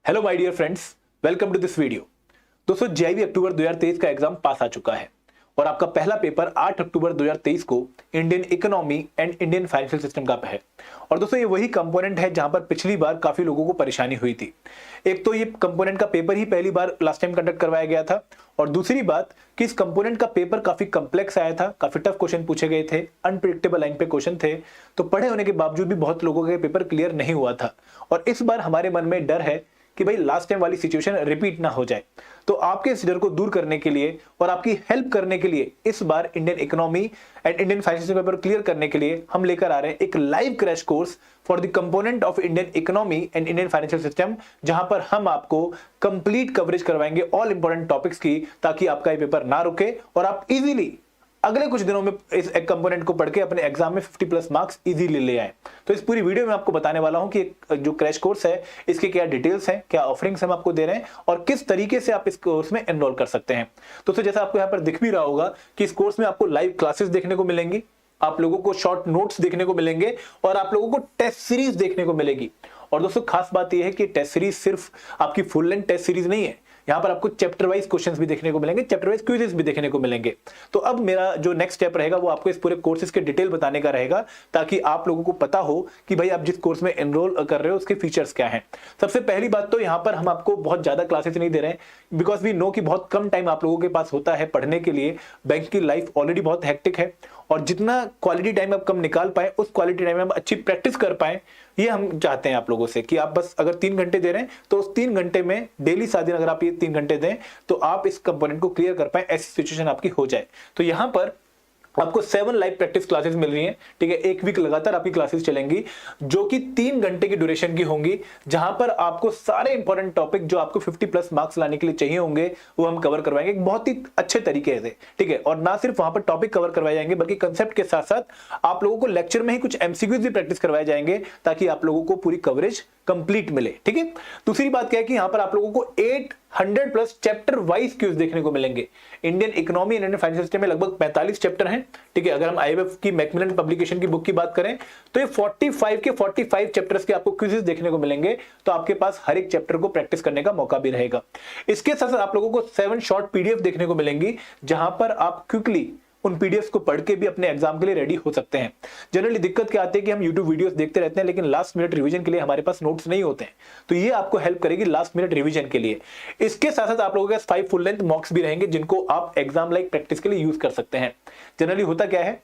Hello my dear friends, welcome to this video. दोस्तों, JEE October 2023 का exam पास आ चुका है और आपका पहला पेपर 8 अक्टूबर 2023 को Indian economy and Indian financial system का है। और दोस्तों, ये वही कंपोनेंट है जहां पर पिछली बार काफी लोगों को परेशानी हुई थी। एक तो ये कंपोनेंट का पेपर ही पहली बार लास्ट टाइम कंडक्ट करवाया गया था, और दूसरी बात कि इस कंपोनेंट का पेपर काफी कॉम्प्लेक्स आया था, काफी टफ क्वेश्चन पूछे गए थे, अनप्रिडिक्टेबल लाइन पे क्वेश्चन थे। तो पढ़े होने के बावजूद भी बहुत लोगों का पेपर क्लियर नहीं हुआ था। और इस बार हमारे मन में डर है कि भाई लास्ट टाइम वाली सिचुएशन रिपीट ना हो जाए। तो आपके इस डर को दूर करने के लिए और आपकी हेल्प करने के लिए इस बार Indian economy and Indian financial paper clear करने के लिए हम लेकर आ रहे हैं एक live crash course for the component of Indian economy and Indian financial system, जहां पर हम आपको कंप्लीट कवरेज करवाएंगे ऑल इंपॉर्टेंट टॉपिक्स की, ताकि आपका ये पेपर ना रुके और आप इजीली अगले कुछ दिनों में इस एक कंपोनेंट को पढ़ के अपने एग्जाम में 50+ मार्क्स इजीली ले आए। तो इस पूरी वीडियो में आपको बताने वाला हूं कि जो क्रैश कोर्स है इसके क्या डिटेल्स हैं, क्या ऑफरिंग्स हम आपको दे रहे हैं और किस तरीके से आप इस कोर्स में एनरोल कर सकते हैं। तो जैसा आपको यहाँ पर दिख भी रहा होगा कि इस कोर्स में आपको लाइव क्लासेस देखने को मिलेंगी, आप लोगों को शॉर्ट नोट्स देखने को मिलेंगे और आप लोगों को टेस्ट सीरीज देखने को मिलेगी। और दोस्तों, खास बात यह है कि टेस्ट सीरीज सिर्फ आपकी फुल लेंथ टेस्ट सीरीज नहीं है, यहां पर आपको चैप्टर वाइज क्वेश्चंस भी देखने को मिलेंगे, चैप्टर वाइज क्विजेस भी देखने को मिलेंगे। तो अब मेरा जो नेक्स्ट स्टेप रहेगा वो आपको इस पूरे कोर्सेज के डिटेल बताने का रहेगा, ताकि आप लोगों को पता हो कि भाई आप जिस कोर्स में एनरोल कर रहे हो उसके फीचर्स क्या हैं। सबसे पहली बात तो यहां पर हम आपको बहुत ज्यादा क्लासेस नहीं दे रहे हैं, बिकॉज वी नो कि बहुत कम टाइम आप लोगों के पास होता है पढ़ने के लिए। बैंक की लाइफ ऑलरेडी बहुत हेक्टिक है और जितना क्वालिटी टाइम आप कम निकाल पाए उस क्वालिटी टाइम में आप अच्छी प्रैक्टिस कर पाए, ये हम चाहते हैं आप लोगों से कि आप बस अगर 3 घंटे दे रहे हैं तो उस 3 घंटे में डेली 7 दिन अगर आप ये 3 घंटे दें तो आप इस कंपोनेंट को क्लियर कर पाए, ऐसी सिचुएशन आपकी हो जाए। तो यहां पर आपको 7 लाइव प्रैक्टिस क्लासेस मिल रही हैं, ठीक है। एक वीक लगातार आपकी क्लासेस चलेंगी जो कि 3 घंटे की ड्यूरेशन की होंगी, जहां पर आपको सारे इंपॉर्टेंट टॉपिक जो आपको 50+ मार्क्स लाने के लिए चाहिए होंगे वो हम कवर करवाएंगे एक बहुत ही अच्छे तरीके से, ठीक है। और ना सिर्फ वहां पर टॉपिक कवर करवाए जाएंगे बल्कि कंसेप्ट के साथ साथ आप लोगों को लेक्चर में ही कुछ एमसीक्यूज भी प्रैक्टिस करवाए जाएंगे, ताकि आप लोगों को पूरी कवरेज कंप्लीट मिले, ठीक है। दूसरी बात क्या है कि यहां पर आप लोगों को 800+ चैप्टर वाइज क्यूज देखने को मिलेंगे। Indian economy and Indian financial system में लगभग 45 चैप्टर हैं, ठीक है। अगर हम आईएमएफ की मैकमिलन पब्लिकेशन की बुक की बात करें तो ये 45 के 45 चैप्टर्स के आपको क्विजेस देखने को मिलेंगे। तो आपके पास हर एक चैप्टर को प्रैक्टिस करने का मौका भी रहेगा। इसके साथ साथ आप लोगों को 7 शॉर्ट पीडीएफ देखने को मिलेंगी, जहां पर आप क्विकली उन पीडीएफ को पढ़ के भी अपने एग्जाम के लिए रेडी हो सकते हैं। जनरली दिक्कत क्या आती है कि हम यूट्यूब वीडियोस देखते रहते हैं लेकिन लास्ट मिनट रिवीजन के लिए हमारे पास नोट्स नहीं होते हैं, तो ये आपको हेल्प करेगी लास्ट मिनट रिवीजन के लिए। इसके साथ साथ आप लोगों के पास 5 फुल लेंथ मॉक्स भी रहेंगे, जिनको आप एग्जाम लाइक प्रैक्टिस के लिए यूज कर सकते हैं। जनरली होता क्या है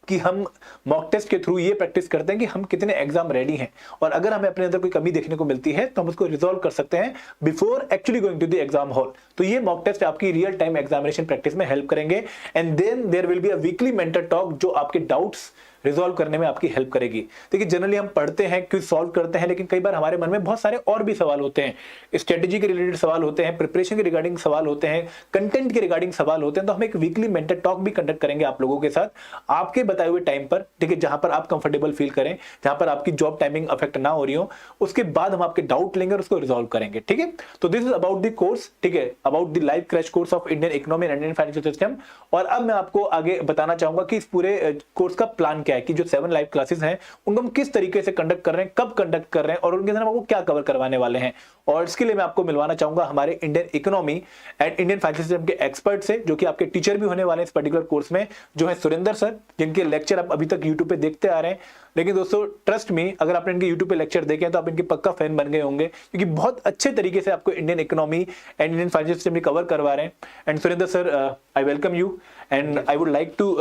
कि हम मॉक टेस्ट के थ्रू ये प्रैक्टिस करते हैं कि हम कितने एग्जाम रेडी हैं, और अगर हमें अपने अंदर कोई कमी देखने को मिलती है तो हम उसको रिजॉल्व कर सकते हैं before actually going to the exam hall. तो ये मॉक टेस्ट आपकी रियल टाइम एग्जामिनेशन प्रैक्टिस में हेल्प करेंगे। And then there will be a weekly mentor talk जो आपके डाउट्स रिजॉल्व करने में आपकी हेल्प करेगी। देखिए, जनरली हम पढ़ते हैं, क्विज सॉल्व करते हैं, लेकिन कई बार हमारे मन में बहुत सारे और भी सवाल होते हैं। स्ट्रेटेजी के रिलेटेड सवाल होते हैं, प्रिपरेशन के रिगार्डिंग सवाल होते हैं, कंटेंट के रिगार्डिंग सवाल होते हैं। तो हम एक वीकली मेंटर टॉक भी कंडक्ट करेंगे आप लोगों के साथ आपके बताए हुए टाइम पर, ठीक है, जहां पर आप कंफर्टेबल फील करें, जहां पर आपकी जॉब टाइमिंग अफेक्ट ना हो रही हो। उसके बाद हम आपके डाउट लेंगे और उसको रिजॉल्व करेंगे, ठीक है। तो this is about the course, ठीक है, about the live crash course of Indian economy and Indian financial system. और अब मैं आपको आगे बताना चाहूंगा कि इस पूरे कोर्स का प्लान क्या है, कि जो 7 लाइव क्लासेस हैं उनको हम किस तरीके से कंडक्ट कर रहे हैं, कब कंडक्ट कर रहे हैं और उनके अंदर हम आपको क्या कवर करवाने वाले हैं। और इसके लिए मैं आपको मिलवाना चाहूंगा हमारे Indian economy and Indian financial system के एक्सपर्ट से, जो कि आपके टीचर भी होने वाले हैं इस पर्टिकुलर कोर्स में, जो है सुरेंद्र सर, जिनके लेक्चर आप अभी तक यूट्यूब पे देखते आ रहे हैं। लेकिन दोस्तों, ट्रस्ट मी, अगर आपने इनके यूट्यूब पे लेक्चर देखे हैं तो आप इनके पक्का फैन बन गए होंगे, क्योंकि बहुत अच्छे तरीके से आपको Indian economy and Indian financial system cover करवा रहे हैं। And Surendra sir, I welcome you and I would like to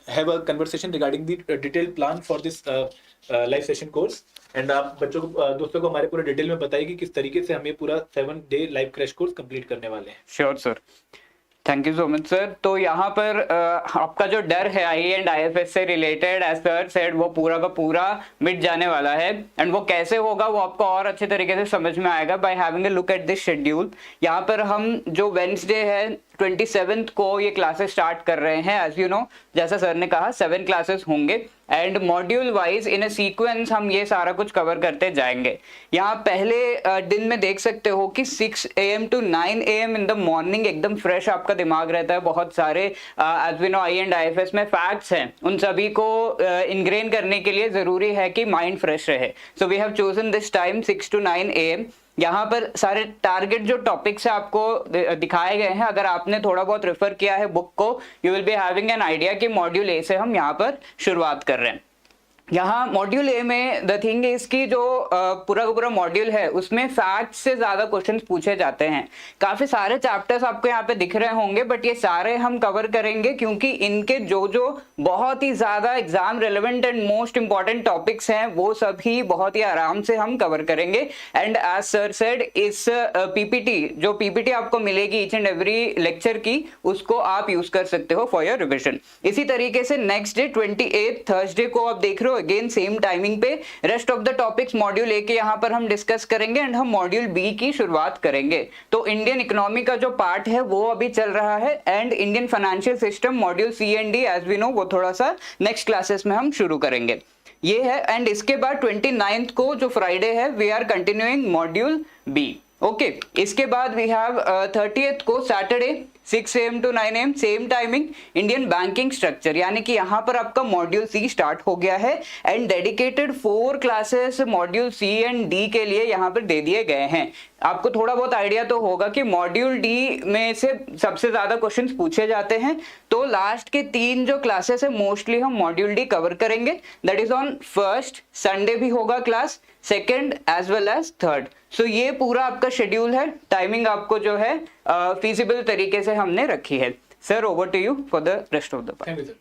have a conversation regarding the detailed plan for this live session course। And आप बच्चों को दोस्तों को हमारे पूरे डिटेल में बताइए कि किस तरीके से हम ये पूरा 7 day live crash course complete करने वाले हैं। Sure sir, thank you so much sir. तो यहाँ पर आपका जो डर है आई एंड आईएफएस से रिलेटेड, एज सर सेड, वो पूरा का पूरा मिट जाने वाला है। एंड वो कैसे होगा वो आपको और अच्छे तरीके से समझ में आएगा by having a look at this schedule. यहाँ पर हम जो वेडनेसडे है 27th को ये क्लासेस स्टार्ट कर रहे हैं। एज यू नो, जैसा सर ने कहा 7 क्लासेस होंगे and module wise in a sequence हम ये सारा कुछ कवर करते जाएंगे। यहाँ पहले दिन में देख सकते हो कि 6 AM to 9 AM in the morning एकदम फ्रेश आपका दिमाग रहता है। बहुत सारे as we know I and IFS में फैक्ट्स हैं, उन सभी को इनग्रेन करने के लिए जरूरी है कि माइंड फ्रेश रहे। So we have chosen this time 6 to 9 AM। यहाँ पर सारे टारगेट जो टॉपिक्स है आपको दिखाए गए हैं। अगर आपने थोड़ा बहुत रेफर किया है बुक को, you will be having an idea कि मॉड्यूल ए से हम यहाँ पर शुरुआत कर रहे हैं। यहाँ मॉड्यूल ए में द थिंग इज कि जो पूरा का पूरा मॉड्यूल है उसमें फैक्ट से ज्यादा क्वेश्चंस पूछे जाते हैं। काफी सारे चैप्टर्स आपको यहाँ पे दिख रहे होंगे, बट ये सारे हम कवर करेंगे क्योंकि इनके जो जो बहुत ही ज्यादा exam relevant and most important topics हैं वो सभी बहुत ही आराम से हम कवर करेंगे। एंड एज सर सेड, इस पीपीटी जो पीपीटी आपको मिलेगी ईच एंड एवरी लेक्चर की, उसको आप यूज कर सकते हो फॉर योर रिविजन। इसी तरीके से नेक्स्ट डे 28 थर्सडे को आप देख रहे हो अगेन सेम टाइमिंग पे rest of the topics module A के यहाँ पर हम डिस्कस करेंगे एंड हम मॉड्यूल बी की शुरुआत करेंगे। तो इंडियन इकोनॉमी का जो पार्ट है वो अभी चल रहा है and Indian financial system module C and D as we know वो थोड़ा सा नेक्स्ट क्लासेस में हम शुरू करेंगे। ये है एंड इसके बाद 29th को जो फ्राइडे है we are continuing module B. Okay, इसके बाद वी हैव 30th को Saturday 6 AM to 9 AM same timing Indian banking structure, यानी कि यहाँ पर आपका मॉड्यूल सी स्टार्ट हो गया है and dedicated 4 classes module C and D के लिए यहाँ पर दे दिए गए हैं। आपको थोड़ा बहुत आइडिया तो होगा कि मॉड्यूल डी में से सबसे ज्यादा क्वेश्चंस पूछे जाते हैं, तो लास्ट के 3 जो क्लासेस है मोस्टली हम मॉड्यूल डी कवर करेंगे। That is on first Sunday भी होगा class, second as well as third. So ये पूरा आपका शेड्यूल है, टाइमिंग आपको जो है फीजिबल तरीके से हमने रखी है। Sir over to you for the rest of the part. Thank you sir.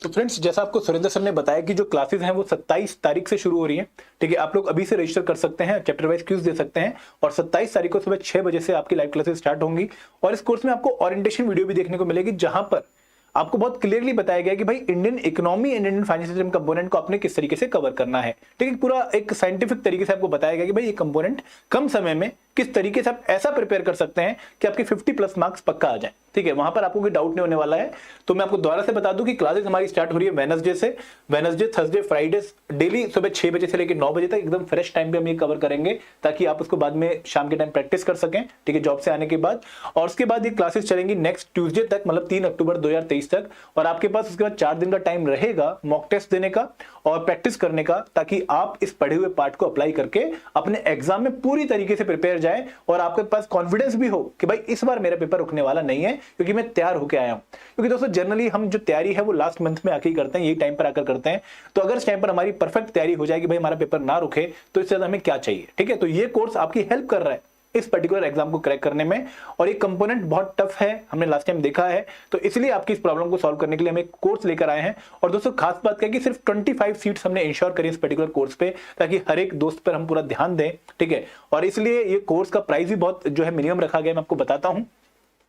तो फ्रेंड्स, जैसा आपको सुरेंद्र सर ने बताया कि जो क्लासेस हैं वो 27 तारीख से शुरू हो रही हैं। ठीक है, आप लोग अभी से रजिस्टर कर सकते हैं, चैप्टर वाइज क्विज दे सकते हैं और 27 तारीख को सुबह 6 बजे से आपकी लाइव क्लासेस स्टार्ट होंगी। और इस कोर्स में आपको ओरिएंटेशन वीडियो भी देखने को मिलेगी जहां पर आपको बहुत क्लियरली बताया गया कि भाई Indian economy and Indian financial system component को आपने किस तरीके से कवर करना है। ठीक है, पूरा एक साइंटिफिक तरीके से आपको बताया गया कि भाई ये कंपोनेंट कम समय में किस तरीके से आप ऐसा प्रिपेयर कर सकते हैं कि आपके 50+ मार्क्स पक्का आ जाए। ठीक है, वहां पर आपको कोई डाउट नहीं होने वाला है। तो मैं आपको दोबारा से बता दूं कि क्लासेस हमारी स्टार्ट हो रही है वेडनेसडे से। वेडनेसडे, थर्सडे, फ्राइडे डेली सुबह 6 बजे से लेकर 9 बजे तक एकदम फ्रेश टाइम पे हम ये कवर करेंगे ताकि आप उसको बाद में शाम के टाइम प्रैक्टिस कर सकें। ठीक है, जॉब से आने के बाद। और उसके बाद ये क्लासेस चलेंगी नेक्स्ट ट्यूसडे तक, मतलब 3 अक्टूबर 2023 तक। और आपके पास उसके बाद 4 दिन का टाइम रहेगा मॉक टेस्ट देने का और प्रैक्टिस करने का, ताकि आप इस पढ़े हुए पार्ट को अप्लाई करके अपने एग्जाम में पूरी तरीके से प्रिपेयर जाए और आपके पास कॉन्फिडेंस भी हो कि भाई इस बार मेरा पेपर रुकने वाला नहीं है क्योंकि मैं तैयार होके आया हूं। क्योंकि दोस्तों जनरली हम जो तैयारी है वो लास्ट मंथ में आके ही करते हैं, यही टाइम पर आकर करते हैं। तो अगर इस टाइम पर हमारी परफेक्ट तैयारी हो जाएगी, भाई हमारा पेपर ना रुके, तो इससे ज्यादा हमें क्या चाहिए। ठीक है, तो ये कोर्स आपकी हेल्प कर रहा है इस पर्टिकुलर एग्जाम को क्रैक करने में। और ये कंपोनेंट बहुत टफ है, हमने लास्ट टाइम देखा है, तो इसलिए आपकी इस प्रॉब्लम को सॉल्व करने के लिए हम एक कोर्स लेकर आए हैं। और दोस्तों खास बात क्या है कि सिर्फ 25 सीट्स हमने इंश्योर करी इस पर्टिकुलर कोर्स पे, ताकि हर एक दोस्त पर हम पूरा ध्यान दें। ठीक है, और इसलिए ये कोर्स का प्राइस भी बहुत जो है मिनिमम रखा गया है। मैं आपको बताता हूं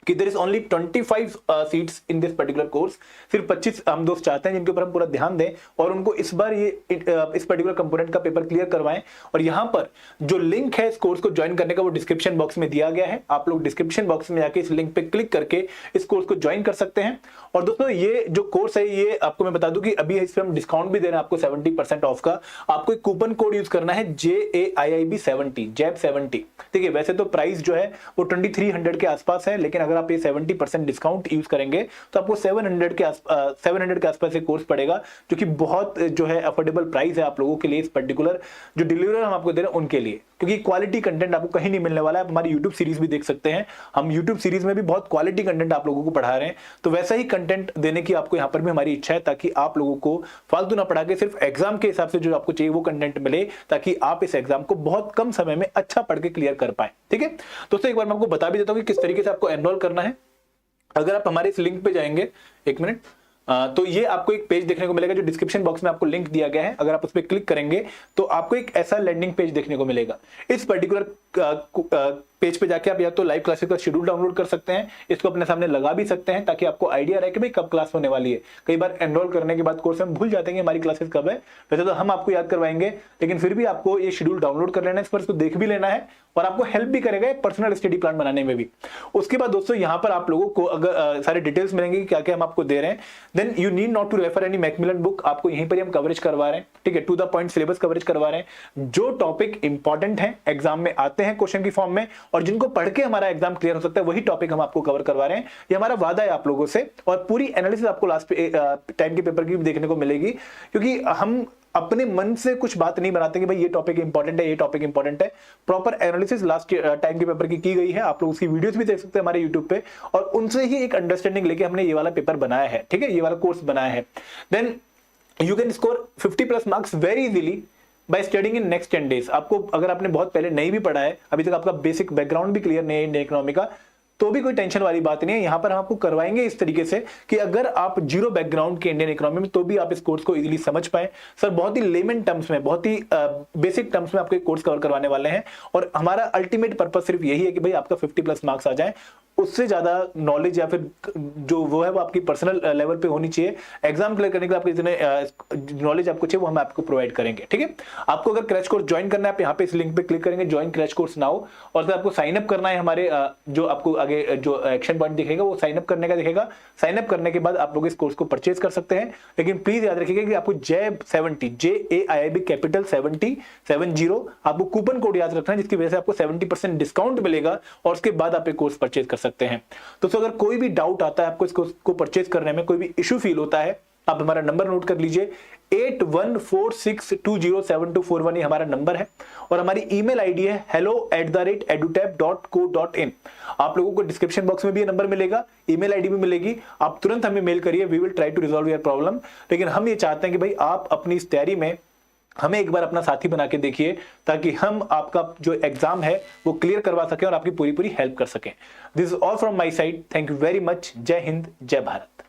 कि there is only 25 seats in this particular course. सिर्फ 25 हम दोस्त चाहते हैं जिनके ऊपर हम पूरा ध्यान दें और उनको इस बार ये इस पर्टिकुलर कंपोनेंट का पेपर क्लियर करवाएं। और यहाँ पर जो लिंक है इस कोर्स को ज्वाइन करने का वो डिस्क्रिप्शन बॉक्स में दिया गया है। आप लोग डिस्क्रिप्शन बॉक्स में जाके इस लिंक पे क्लिक करके इस कोर्स को ज्वाइन कर सकते हैं। और दोस्तों ये जो कोर्स है ये आपको मैं बता दूं कि अभी इस पे हम डिस्काउंट भी दे रहे हैं आपको 70% ऑफ का। आपको एक कूपन कोड यूज करना है JAIIB70 JAIB70। ठीक है, वैसे तो प्राइस जो है वो 2300 के आसपास है, लेकिन अगर आप ये 70% डिस्काउंट यूज करेंगे तो आपको 700 के आसपास ये कोर्स पड़ेगा, जो कि बहुत जो है अफोर्डेबल प्राइस है आप लोगों के लिए। इस पर्टिकुलर जो डिलीवर हम आपको दे रहे हैं उनके लिए, क्योंकि क्वालिटी कंटेंट आपको कहीं नहीं मिलने वाला है। आप हमारी यूट्यूब सीरीज भी देख सकते हैं, हम यूट्यूब सीरीज में भी बहुत क्वालिटी कंटेंट आप लोगों को पढ़ा रहे हैं। तो वैसा ही कंटेंट देने की आपको यहाँ पर भी हमारी इच्छा है, ताकि आप लोगों को फालतू ना पढ़ा के सिर्फ एग्जाम के हिसाब से जो आपको चाहिए वो कंटेंट मिले, ताकि आप इस एग्जाम को बहुत कम समय में अच्छा पढ़ के क्लियर कर पाए। ठीक है दोस्तों, एक बार मैं आपको बता भी देता हूँ कि किस तरीके से आपको एनरोल करना है। अगर आप हमारे इस लिंक पे जाएंगे, एक मिनट, तो ये आपको एक पेज देखने को मिलेगा जो डिस्क्रिप्शन बॉक्स में आपको लिंक दिया गया है। अगर आप उस पर क्लिक करेंगे तो आपको एक ऐसा लैंडिंग पेज देखने को मिलेगा। इस पर्टिकुलर पेज पे जाके आप या तो लाइव क्लासेस का शेड्यूल डाउनलोड कर सकते हैं, इसको अपने सामने लगा भी सकते हैं ताकि आपको आइडिया रहे कि भाई कब क्लास होने वाली है। कई बार एनरोल करने के बाद कोर्स में भूल जाते हैं कि हमारी क्लासेस कब है। वैसे तो हम आपको याद करवाएंगे, लेकिन फिर भी आपको ये शेड्यूल डाउनलोड कर लेना है, इस पर इसको देख भी लेना है और आपको हेल्प भी करेगा पर्सनल स्टडी प्लान बनाने में भी। उसके बाद दोस्तों यहाँ पर आप लोगों को अगर सारे डिटेल्स मिलेंगे कि क्या क्या हम आपको दे रहे हैं, then you need not to refer any Macmillan book, आपको यहीं पर हम कवरेज करवा रहे हैं, ठीक है, to the point syllabus coverage करवा रहे हैं। जो टॉपिक इंपॉर्टेंट है, एग्जाम में आते हैं क्वेश्चन की फॉर्म में, और जिनको पढ़ के हमारा एग्जाम क्लियर हो सकता है, वही टॉपिक हम आपको कवर करवा रहे हैं। ये हमारा वादा है आप लोगों से, और पूरी एनालिसिस आपको लास्ट टाइम के पेपर की भी देखने को मिलेगी, क्योंकि हम अपने मन से कुछ बात नहीं बनाते कि भाई ये टॉपिक इंपॉर्टेंट है, ये टॉपिक इंपॉर्टेंट है। प्रॉपर एनालिसिस लास्ट टाइम के पेपर की गई है, आप लोग उसकी वीडियोस भी देख सकते हैं हमारे यूट्यूब पे, और उनसे ही एक अंडरस्टैंडिंग लेके हमने ये वाला पेपर बनाया है, ठीक है, ये वाला कोर्स बनाया है। Then you can score 50+ marks very easily by studying in next 10 days। आपको अगर आपने बहुत पहले नहीं भी पढ़ा है, अभी तक आपका बेसिक बैकग्राउंड भी क्लियर नहीं है इंडियन इकोनॉमी का, तो भी कोई टेंशन वाली बात नहीं है। यहां पर हम आपको करवाएंगे इस तरीके से कि अगर आप जीरो बैकग्राउंड के इंडियन इकोनॉमी में, तो भी आप इस कोर्स को इजीली समझ पाए। सर बहुत ही लेमन टर्म्स में, बहुत ही बेसिक टर्म्स में आपको एक कोर्स कवर करवाने वाले हैं, और हमारा अल्टीमेट पर्पस सिर्फ यही है कि भाई आपका 50+ मार्क्स आ जाए। उससे ज्यादा नॉलेज या फिर जो वो है वो आपकी पर्सनल लेवल पे होनी चाहिए। एग्जाम क्लियर करने के लिए आपको जितने नॉलेज आपको चाहिए वो हम आपको प्रोवाइड करेंगे, ठीक है। आपको अगर क्रैश कोर्स ज्वाइन करना है, आप यहाँ पे इस लिंक पे क्लिक करेंगे, ज्वाइन क्रैश कोर्स नाउ, और फिर आपको साइन अप करना है। हमारे जो आपको आगे जो एक्शन पॉइंट दिखेगा वो साइन अप करने का दिखेगा। साइन अप करने के बाद आप लोग इस कोर्स को परचेज कर सकते हैं, लेकिन प्लीज याद रखिएगा कि आपको JAIB JAIB कैपिटल 70 आपको कूपन कोड याद रखना है, जिसकी वजह से आपको 70% डिस्काउंट मिलेगा, और उसके बाद आप एक कोर्स परचेज कर सकते हैं। दोस्तों अगर कोई भी डाउट आता है आपको इसको परचेज करने में, कोई भी इशू फील होता है, आप हमारा नंबर नोट कर लीजिए, 8146207241 ये हमारा नंबर है, और हमारी ईमेल आईडी है hello@edutap.co.in। आप लोगों को डिस्क्रिप्शन बॉक्स में भी ये नंबर मिलेगा, ईमेल आईडी भी मिलेगी, आप तुरंत हमें मेल करिए, we will try to resolve your problem. लेकिन हम ये चाहते हैं कि भाई आप अपनी इस तैयारी में हमें एक बार अपना साथी बना के देखिए, ताकि हम आपका जो एग्जाम है वो क्लियर करवा सकें और आपकी पूरी हेल्प कर सकें। This is all from my side, thank you very much. जय हिंद, जय भारत।